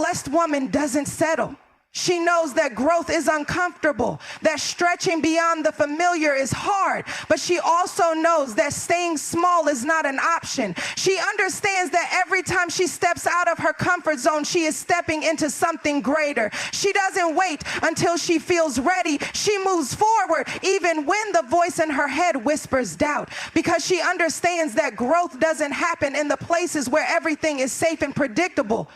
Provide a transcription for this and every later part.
blessed woman doesn't settle. She knows that growth is uncomfortable, that stretching beyond the familiar is hard, but she also knows that staying small is not an option. She understands that every time she steps out of her comfort zone, she is stepping into something greater. She doesn't wait until she feels ready. She moves forward even when the voice in her head whispers doubt, because she understands that growth doesn't happen in the places where everything is safe and predictable.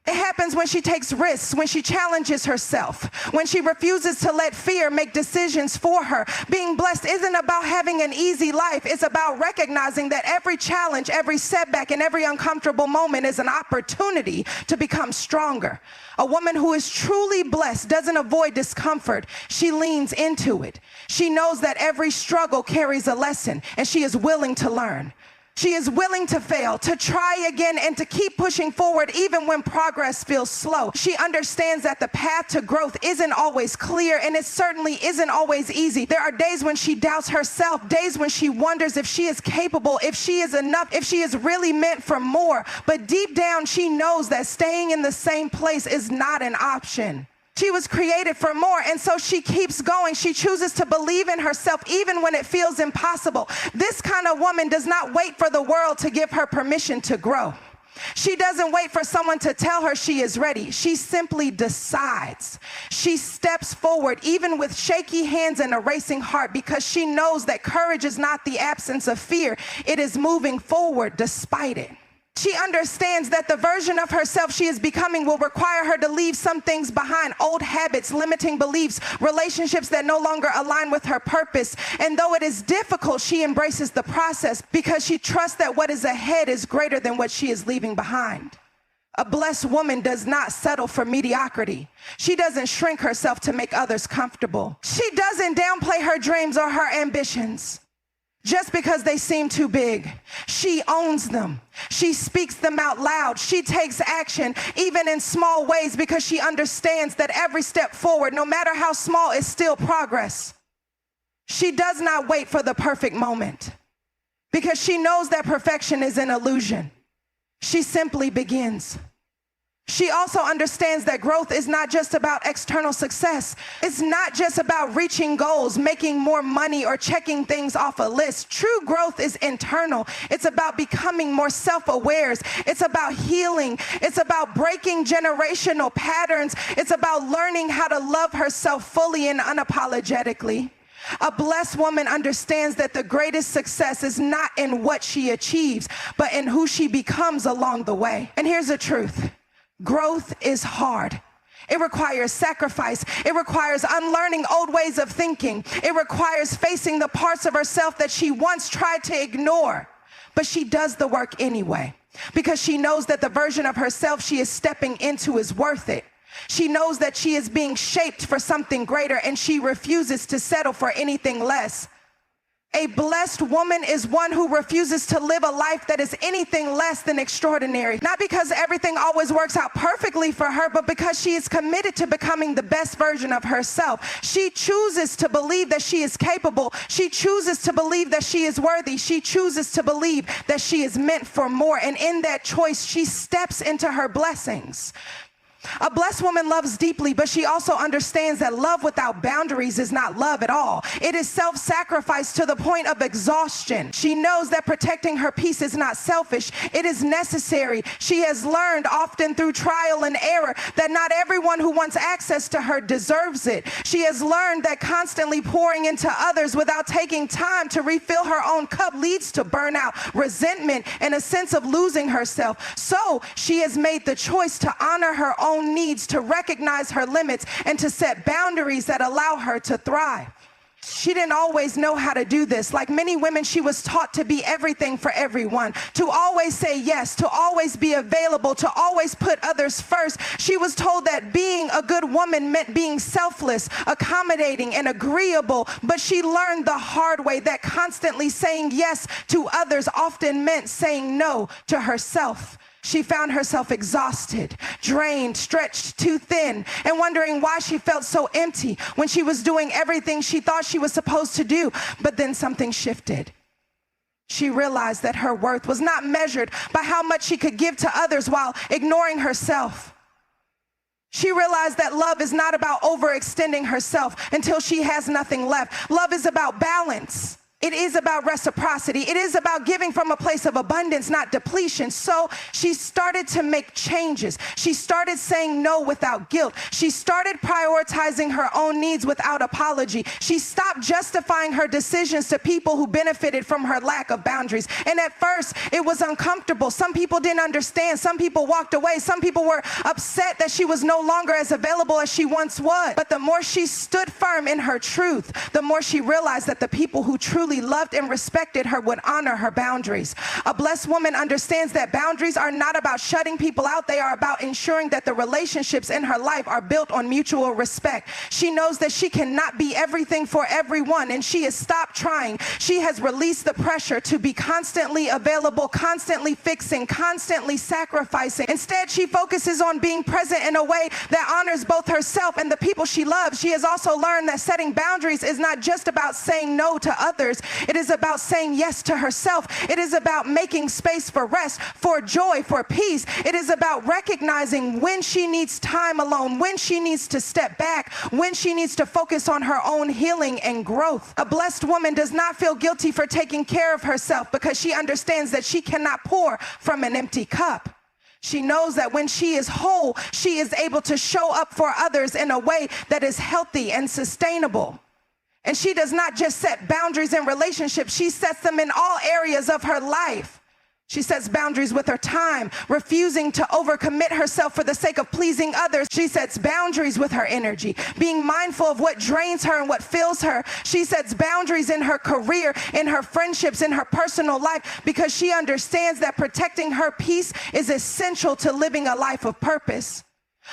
It happens when she takes risks, when she challenges herself, when she refuses to let fear make decisions for her. Being blessed isn't about having an easy life. It's about recognizing that every challenge, every setback, and every uncomfortable moment is an opportunity to become stronger. A woman who is truly blessed doesn't avoid discomfort. She leans into it. She knows that every struggle carries a lesson, and she is willing to learn. She is willing to fail, to try again, and to keep pushing forward even when progress feels slow. She understands that the path to growth isn't always clear, and it certainly isn't always easy. There are days when she doubts herself, days when she wonders if she is capable, if she is enough, if she is really meant for more. But deep down, she knows that staying in the same place is not an option. She was created for more, and so she keeps going. She chooses to believe in herself even when it feels impossible. This kind of woman does not wait for the world to give her permission to grow. She doesn't wait for someone to tell her she is ready. She simply decides. She steps forward even with shaky hands and a racing heart, because she knows that courage is not the absence of fear. It is moving forward despite it. She understands that the version of herself she is becoming will require her to leave some things behind: old habits, limiting beliefs, relationships that no longer align with her purpose. And though it is difficult, she embraces the process because she trusts that what is ahead is greater than what she is leaving behind. A blessed woman does not settle for mediocrity. She doesn't shrink herself to make others comfortable. She doesn't downplay her dreams or her ambitions just because they seem too big. She owns them. She speaks them out loud. She takes action, even in small ways, because she understands that every step forward, no matter how small, is still progress. She does not wait for the perfect moment because she knows that perfection is an illusion. She simply begins. She also understands that growth is not just about external success. It's not just about reaching goals, making more money, or checking things off a list. True growth is internal. It's about becoming more self-aware. It's about healing. It's about breaking generational patterns. It's about learning how to love herself fully and unapologetically. A blessed woman understands that the greatest success is not in what she achieves, but in who she becomes along the way. And here's the truth. Growth is hard. It requires sacrifice. It requires unlearning old ways of thinking. It requires facing the parts of herself that she once tried to ignore. But she does the work anyway, because she knows that the version of herself she is stepping into is worth it. She knows that she is being shaped for something greater, and she refuses to settle for anything less. A blessed woman is one who refuses to live a life that is anything less than extraordinary. Not because everything always works out perfectly for her, but because she is committed to becoming the best version of herself. She chooses to believe that she is capable. She chooses to believe that she is worthy. She chooses to believe that she is meant for more. And in that choice, she steps into her blessings. A blessed woman loves deeply, but she also understands that love without boundaries is not love at all. It is self-sacrifice to the point of exhaustion. She knows that protecting her peace is not selfish. It is necessary. She has learned, often through trial and error, that not everyone who wants access to her deserves it. She has learned that constantly pouring into others without taking time to refill her own cup leads to burnout, resentment, and a sense of losing herself. So she has made the choice to honor her own needs, to recognize her limits, and to set boundaries that allow her to thrive. She didn't always know how to do this. Like many women, she was taught to be everything for everyone, to always say yes, to always be available, to always put others first. She was told that being a good woman meant being selfless, accommodating, and agreeable, but she learned the hard way that constantly saying yes to others often meant saying no to herself. She found herself exhausted, drained, stretched too thin, and wondering why she felt so empty when she was doing everything she thought she was supposed to do. But then something shifted. She realized that her worth was not measured by how much she could give to others while ignoring herself. She realized that love is not about overextending herself until she has nothing left. Love is about balance. It is about reciprocity. It is about giving from a place of abundance, not depletion. So she started to make changes. She started saying no without guilt. She started prioritizing her own needs without apology. She stopped justifying her decisions to people who benefited from her lack of boundaries. And at first, it was uncomfortable. Some people didn't understand. Some people walked away. Some people were upset that she was no longer as available as she once was. But the more she stood firm in her truth, the more she realized that the people who truly loved and respected her would honor her boundaries. A blessed woman understands that boundaries are not about shutting people out. They are about ensuring that the relationships in her life are built on mutual respect. She knows that she cannot be everything for everyone, and she has stopped trying. She has released the pressure to be constantly available, constantly fixing, constantly sacrificing. Instead, she focuses on being present in a way that honors both herself and the people she loves. She has also learned that setting boundaries is not just about saying no to others. It is about saying yes to herself. It is about making space for rest, for joy, for peace. It is about recognizing when she needs time alone, when she needs to step back, when she needs to focus on her own healing and growth. A blessed woman does not feel guilty for taking care of herself because she understands that she cannot pour from an empty cup. She knows that when she is whole, she is able to show up for others in a way that is healthy and sustainable. And she does not just set boundaries in relationships, she sets them in all areas of her life. She sets boundaries with her time, refusing to overcommit herself for the sake of pleasing others. She sets boundaries with her energy, being mindful of what drains her and what fills her. She sets boundaries in her career, in her friendships, in her personal life, because she understands that protecting her peace is essential to living a life of purpose.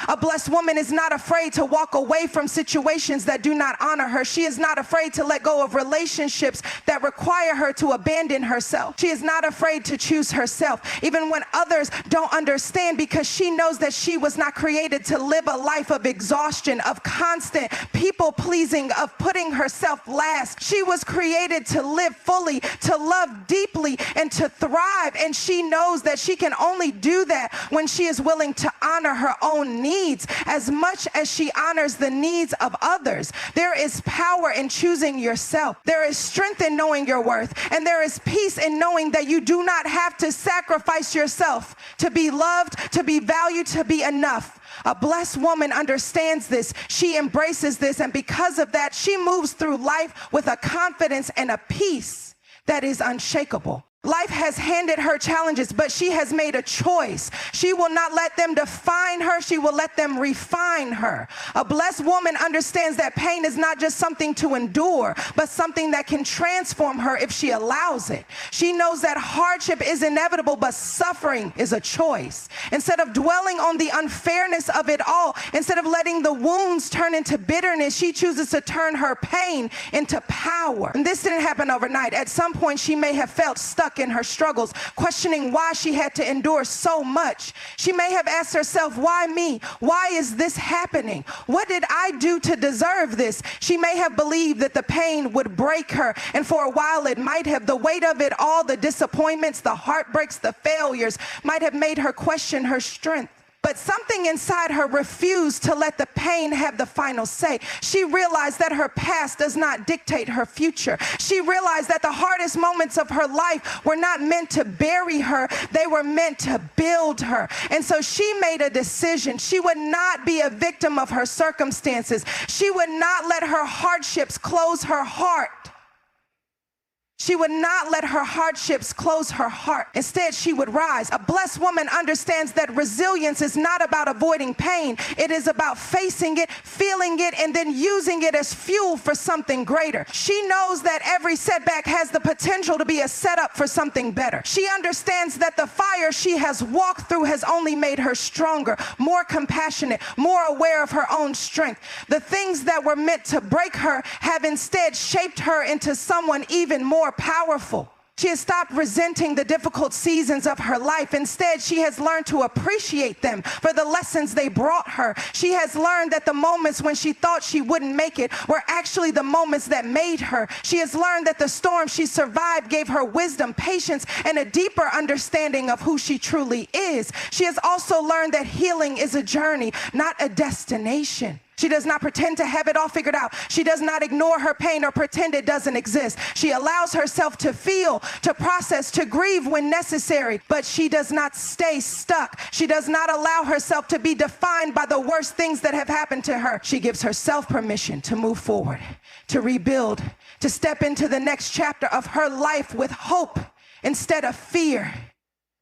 A blessed woman is not afraid to walk away from situations that do not honor her. She is not afraid to let go of relationships that require her to abandon herself. She is not afraid to choose herself, even when others don't understand, because she knows that she was not created to live a life of exhaustion, of constant people-pleasing, of putting herself last. She was created to live fully, to love deeply, and to thrive. And she knows that she can only do that when she is willing to honor her own needs as much as she honors the needs of others. There is power in choosing yourself. There is strength in knowing your worth. And there is peace in knowing that you do not have to sacrifice yourself to be loved, to be valued, to be enough. A blessed woman understands this. She embraces this. And because of that, she moves through life with a confidence and a peace that is unshakable. Life has handed her challenges, but she has made a choice. She will not let them define her. She will let them refine her. A blessed woman understands that pain is not just something to endure, but something that can transform her if she allows it. She knows that hardship is inevitable, but suffering is a choice. Instead of dwelling on the unfairness of it all, instead of letting the wounds turn into bitterness, she chooses to turn her pain into power. And this didn't happen overnight. At some point, she may have felt stuck in her struggles, questioning why she had to endure so much. She may have asked herself, why me? Why is this happening? What did I do to deserve this? She may have believed that the pain would break her, and for a while it might have. The weight of it all, the disappointments, the heartbreaks, the failures, might have made her question her strength. But something inside her refused to let the pain have the final say. She realized that her past does not dictate her future. She realized that the hardest moments of her life were not meant to bury her. They were meant to build her. And so she made a decision. She would not be a victim of her circumstances. She would not let her hardships close her heart. She would not let her hardships close her heart. Instead, she would rise. A blessed woman understands that resilience is not about avoiding pain. It is about facing it, feeling it, and then using it as fuel for something greater. She knows that every setback has the potential to be a setup for something better. She understands that the fire she has walked through has only made her stronger, more compassionate, more aware of her own strength. The things that were meant to break her have instead shaped her into someone even more powerful. She has stopped resenting the difficult seasons of her life. Instead, she has learned to appreciate them for the lessons they brought her. She has learned that the moments when she thought she wouldn't make it were actually the moments that made her. She has learned that the storm she survived gave her wisdom, patience, and a deeper understanding of who she truly is. She has also learned that healing is a journey, not a destination. She does not pretend to have it all figured out. She does not ignore her pain or pretend it doesn't exist. She allows herself to feel, to process, to grieve when necessary, but she does not stay stuck. She does not allow herself to be defined by the worst things that have happened to her. She gives herself permission to move forward, to rebuild, to step into the next chapter of her life with hope instead of fear.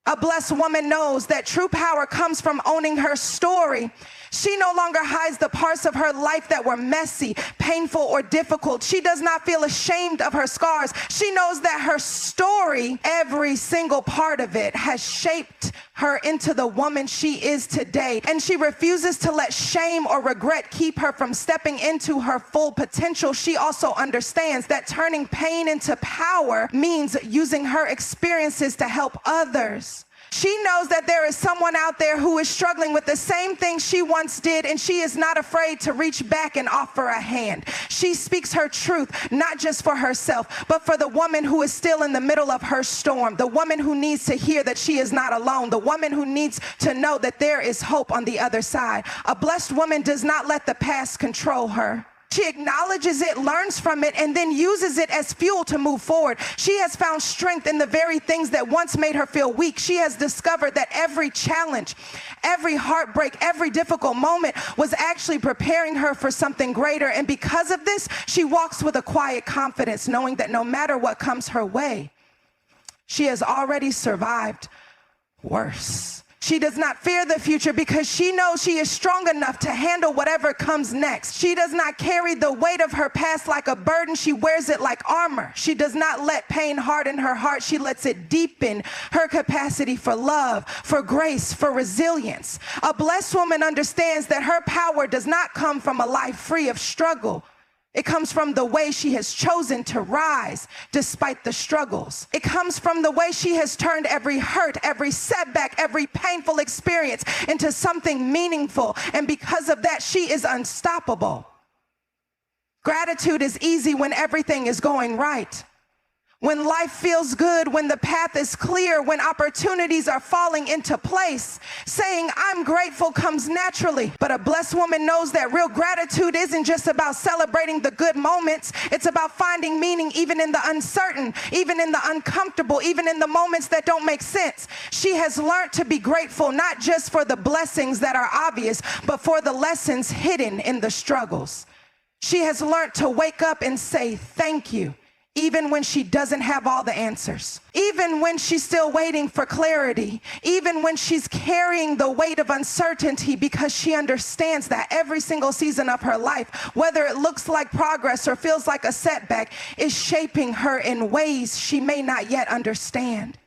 A blessed woman knows that true power comes from owning her story. She no longer hides the parts of her life that were messy, painful, or difficult. She does not feel ashamed of her scars. She knows that her story, every single part of it, has shaped her into the woman she is today. And she refuses to let shame or regret keep her from stepping into her full potential. She also understands that turning pain into power means using her experiences to help others. She knows that there is someone out there who is struggling with the same thing she once did, and she is not afraid to reach back and offer a hand. She speaks her truth, not just for herself, but for the woman who is still in the middle of her storm, the woman who needs to hear that she is not alone, the woman who needs to know that there is hope on the other side. A blessed woman does not let the past control her. She acknowledges it, learns from it, and then uses it as fuel to move forward. She has found strength in the very things that once made her feel weak. She has discovered that every challenge, every heartbreak, every difficult moment was actually preparing her for something greater. And because of this, she walks with a quiet confidence, knowing that no matter what comes her way, she has already survived worse. She does not fear the future because she knows she is strong enough to handle whatever comes next. She does not carry the weight of her past like a burden. She wears it like armor. She does not let pain harden her heart. She lets it deepen her capacity for love, for grace, for resilience. A blessed woman understands that her power does not come from a life free of struggle. It comes from the way she has chosen to rise despite the struggles. It comes from the way she has turned every hurt, every setback, every painful experience into something meaningful. And because of that, she is unstoppable. Gratitude is easy when everything is going right. When life feels good, when the path is clear, when opportunities are falling into place, saying I'm grateful comes naturally. But a blessed woman knows that real gratitude isn't just about celebrating the good moments. It's about finding meaning even in the uncertain, even in the uncomfortable, even in the moments that don't make sense. She has learned to be grateful not just for the blessings that are obvious, but for the lessons hidden in the struggles. She has learned to wake up and say thank you, even when she doesn't have all the answers, even when she's still waiting for clarity, even when she's carrying the weight of uncertainty, because she understands that every single season of her life, whether it looks like progress or feels like a setback, is shaping her in ways she may not yet understand.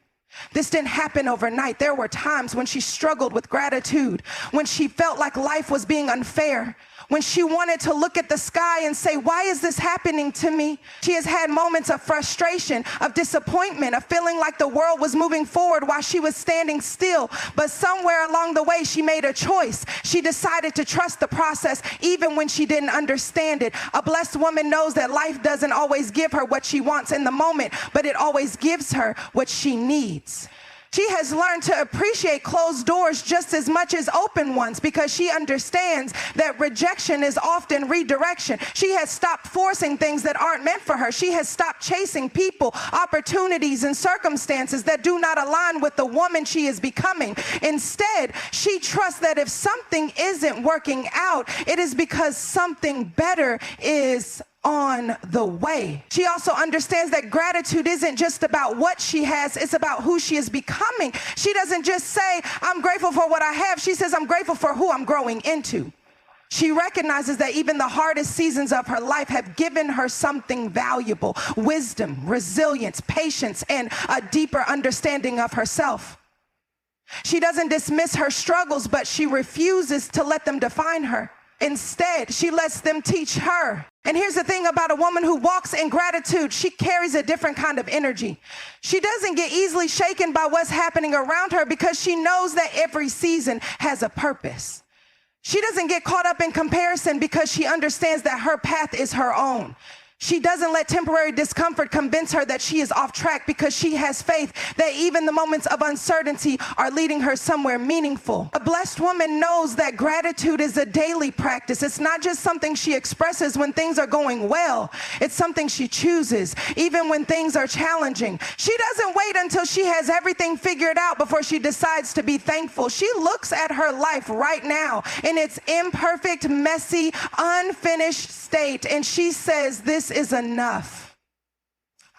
This didn't happen overnight. There were times when she struggled with gratitude, when she felt like life was being unfair, when she wanted to look at the sky and say, why is this happening to me? She has had moments of frustration, of disappointment, of feeling like the world was moving forward while she was standing still. But somewhere along the way, she made a choice. She decided to trust the process even when she didn't understand it. A blessed woman knows that life doesn't always give her what she wants in the moment, but it always gives her what she needs. She has learned to appreciate closed doors just as much as open ones because she understands that rejection is often redirection. She has stopped forcing things that aren't meant for her. She has stopped chasing people, opportunities, and circumstances that do not align with the woman she is becoming. Instead, she trusts that if something isn't working out, it is because something better is on the way. She also understands that gratitude isn't just about what she has, it's about who she is becoming. She doesn't just say, I'm grateful for what I have. She says, I'm grateful for who I'm growing into. She recognizes that even the hardest seasons of her life have given her something valuable: wisdom, resilience, patience, and a deeper understanding of herself. She doesn't dismiss her struggles, but she refuses to let them define her. Instead, she lets them teach her. And here's the thing about a woman who walks in gratitude, she carries a different kind of energy. She doesn't get easily shaken by what's happening around her because she knows that every season has a purpose. She doesn't get caught up in comparison because she understands that her path is her own. She doesn't let temporary discomfort convince her that she is off track because she has faith that even the moments of uncertainty are leading her somewhere meaningful. A blessed woman knows that gratitude is a daily practice. It's not just something she expresses when things are going well. It's something she chooses, even when things are challenging. She doesn't wait until she has everything figured out before she decides to be thankful. She looks at her life right now in its imperfect, messy, unfinished state, and she says, "This is enough.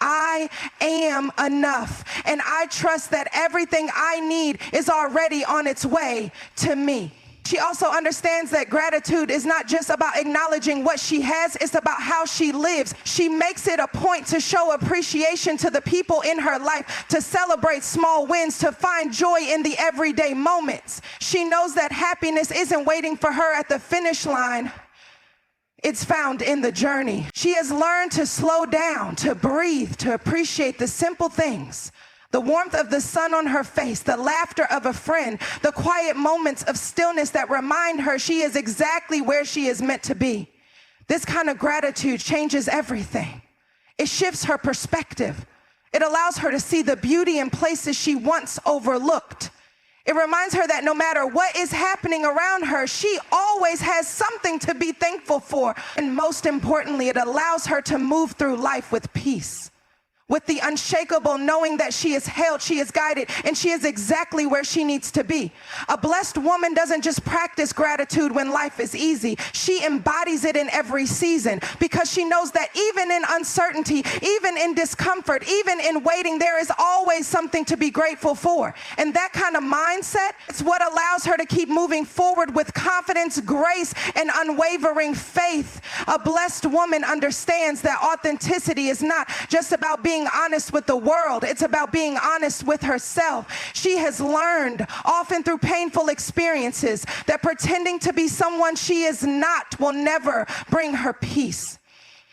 I am enough, and I trust that everything I need is already on its way to me." She also understands that gratitude is not just about acknowledging what she has, it's about how she lives. She makes it a point to show appreciation to the people in her life, to celebrate small wins, to find joy in the everyday moments. She knows that happiness isn't waiting for her at the finish line. It's found in the journey. She has learned to slow down, to breathe, to appreciate the simple things. The warmth of the sun on her face, the laughter of a friend, the quiet moments of stillness that remind her she is exactly where she is meant to be. This kind of gratitude changes everything. It shifts her perspective. It allows her to see the beauty in places she once overlooked. It reminds her that no matter what is happening around her, she always has something to be thankful for. And most importantly, it allows her to move through life with peace, with the unshakable knowing that she is held, she is guided, and she is exactly where she needs to be. A blessed woman doesn't just practice gratitude when life is easy. She embodies it in every season because she knows that even in uncertainty, even in discomfort, even in waiting, there is always something to be grateful for. And that kind of mindset is what allows her to keep moving forward with confidence, grace, and unwavering faith. A blessed woman understands that authenticity is not just about being honest with the world. It's about being honest with herself. She has learned, often through painful experiences, that pretending to be someone she is not will never bring her peace.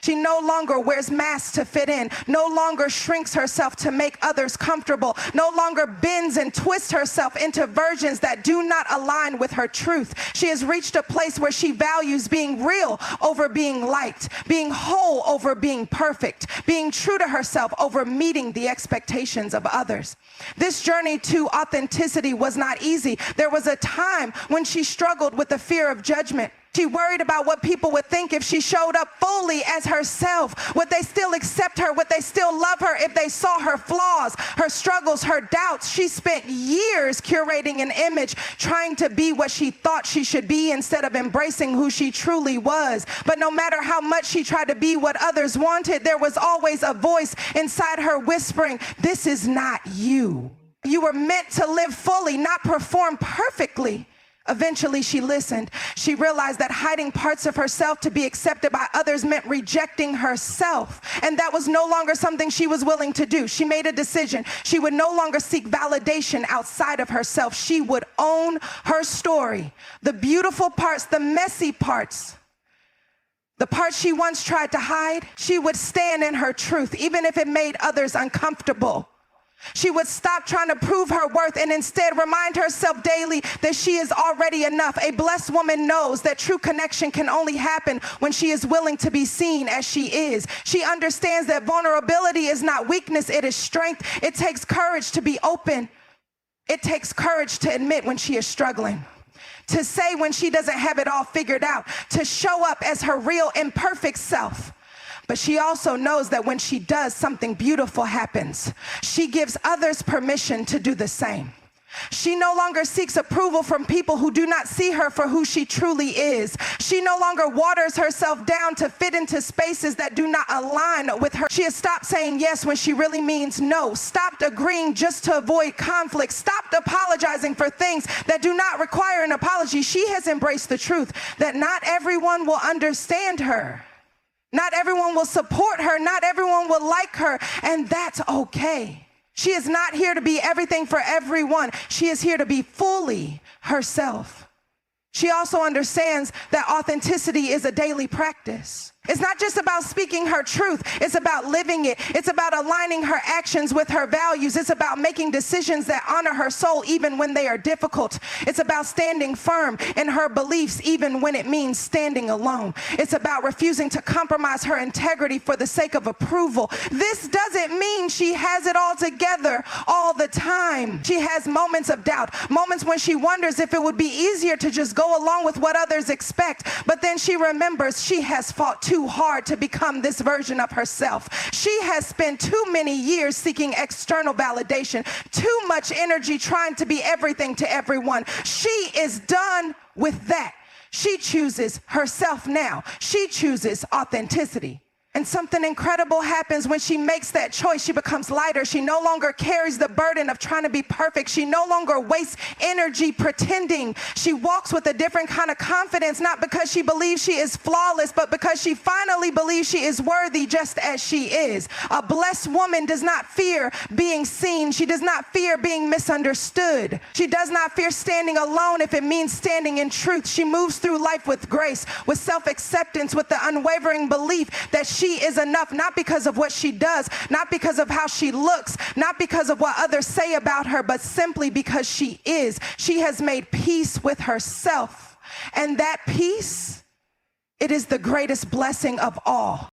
She no longer wears masks to fit in, no longer shrinks herself to make others comfortable, no longer bends and twists herself into versions that do not align with her truth. She has reached a place where she values being real over being liked, being whole over being perfect, being true to herself over meeting the expectations of others. This journey to authenticity was not easy. There was a time when she struggled with the fear of judgment. She worried about what people would think if she showed up fully as herself. Would they still accept her? Would they still love her if they saw her flaws, her struggles, her doubts? She spent years curating an image, trying to be what she thought she should be instead of embracing who she truly was. But no matter how much she tried to be what others wanted, there was always a voice inside her whispering, "This is not you. You were meant to live fully, not perform perfectly." Eventually, she listened. She realized that hiding parts of herself to be accepted by others meant rejecting herself. And that was no longer something she was willing to do. She made a decision. She would no longer seek validation outside of herself. She would own her story. The beautiful parts, the messy parts, the parts she once tried to hide, she would stand in her truth, even if it made others uncomfortable. She would stop trying to prove her worth and instead remind herself daily that she is already enough. A blessed woman knows that true connection can only happen when she is willing to be seen as she is. She understands that vulnerability is not weakness, it is strength. It takes courage to be open. It takes courage to admit when she is struggling, to say when she doesn't have it all figured out, to show up as her real imperfect self. But she also knows that when she does, something beautiful happens. She gives others permission to do the same. She no longer seeks approval from people who do not see her for who she truly is. She no longer waters herself down to fit into spaces that do not align with her. She has stopped saying yes when she really means no, stopped agreeing just to avoid conflict, stopped apologizing for things that do not require an apology. She has embraced the truth that not everyone will understand her. Not everyone will support her. Not everyone will like her. And that's okay. She is not here to be everything for everyone. She is here to be fully herself. She also understands that authenticity is a daily practice. It's not just about speaking her truth. It's about living it. It's about aligning her actions with her values. It's about making decisions that honor her soul even when they are difficult. It's about standing firm in her beliefs even when it means standing alone. It's about refusing to compromise her integrity for the sake of approval. This doesn't mean she has it all together all the time. She has moments of doubt, moments when she wonders if it would be easier to just go along with what others expect. But then she remembers she has fought too hard to become this version of herself. She has spent too many years seeking external validation, too much energy trying to be everything to everyone. She is done with that. She chooses herself now. She chooses authenticity. And something incredible happens when she makes that choice. She becomes lighter. She no longer carries the burden of trying to be perfect. She no longer wastes energy pretending. She walks with a different kind of confidence, not because she believes she is flawless, but because she finally believes she is worthy just as she is. A blessed woman does not fear being seen. She does not fear being misunderstood. She does not fear standing alone if it means standing in truth. She moves through life with grace, with self-acceptance, with the unwavering belief that she is enough, not because of what she does, not because of how she looks, not because of what others say about her, but simply because she is. She has made peace with herself. And that peace, it is the greatest blessing of all.